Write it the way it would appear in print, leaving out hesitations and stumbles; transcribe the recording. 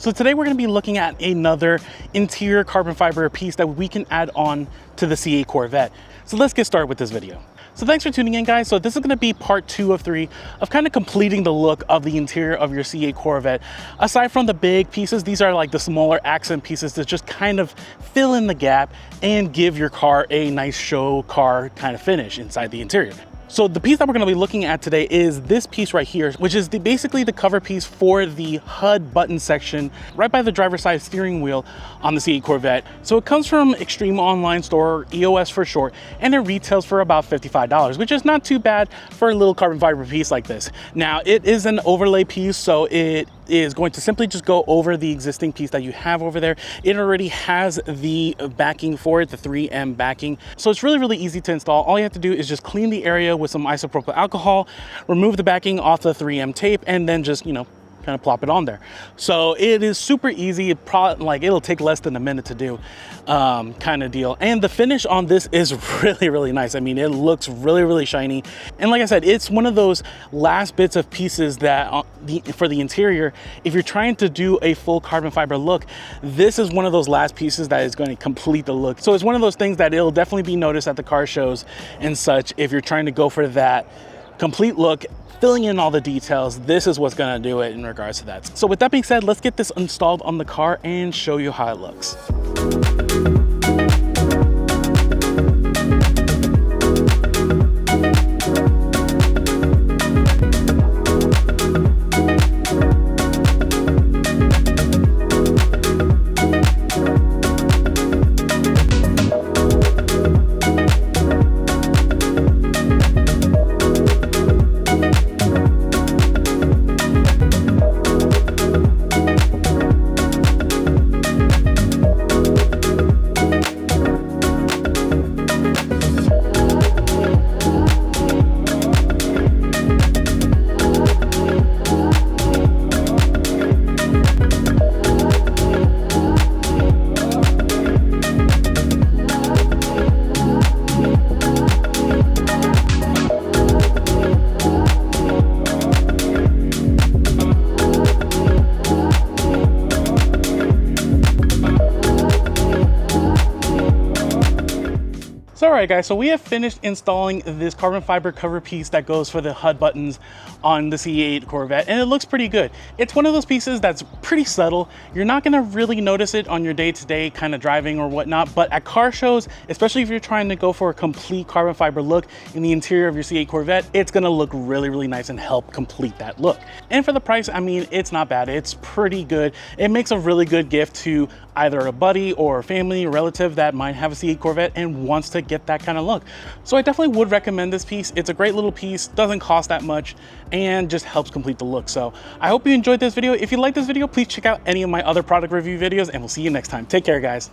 So today we're going to be looking at another interior carbon fiber piece that we can add on to the C8 Corvette. So let's get started with this video. So thanks for tuning in, guys. So this is going to be part 2 of 3 of kind of completing the look of the interior of your C8 Corvette. Aside from the big pieces, these are like the smaller accent pieces that just kind of fill in the gap and give your car a nice show car kind of finish inside the interior. So the piece that we're going to be looking at today is this piece right here, which is basically the cover piece for the HUD button section right by the driver's side steering wheel on the C8 Corvette. So it comes from Extreme Online Store, EOS for short, and it retails for about $55, which is not too bad for a little carbon fiber piece like this. Now it is an overlay piece, so it is going to simply just go over the existing piece that you have over there. It already has the backing for it, the 3M backing. So it's really easy to install. All you have to do is just clean the area with some isopropyl alcohol, remove the backing off the 3M tape, and then just, you know, kind of plop it on there. So it is super easy. It'll take less than a minute to do, kind of deal. And the finish on this is really nice. I mean, it looks really shiny. And like I said, it's one of those last bits of pieces that for the interior, if you're trying to do a full carbon fiber look, this is one of those last pieces that is going to complete the look. So it's one of those things that it'll definitely be noticed at the car shows and such. If you're trying to go for that complete look, filling in all the details, this is what's going to do it in regards to that. So with that being said, let's get this installed on the car and show you how it looks. So all right, guys, so we have finished installing this carbon fiber cover piece that goes for the HUD buttons on the C8 Corvette, and it looks pretty good. It's one of those pieces that's pretty subtle. You're not gonna really notice it on your day-to-day kind of driving or whatnot, but at car shows, especially if you're trying to go for a complete carbon fiber look in the interior of your C8 Corvette, it's gonna look really nice and help complete that look. And for the price, I mean, it's not bad. It's pretty good. It makes a really good gift to either a buddy or a family or relative that might have a C8 Corvette and wants to get that kind of look. So I definitely would recommend this piece. It's a great little piece, doesn't cost that much, and just helps complete the look. So I hope you enjoyed this video. If you like this video, please check out any of my other product review videos, and we'll see you next time. Take care, guys.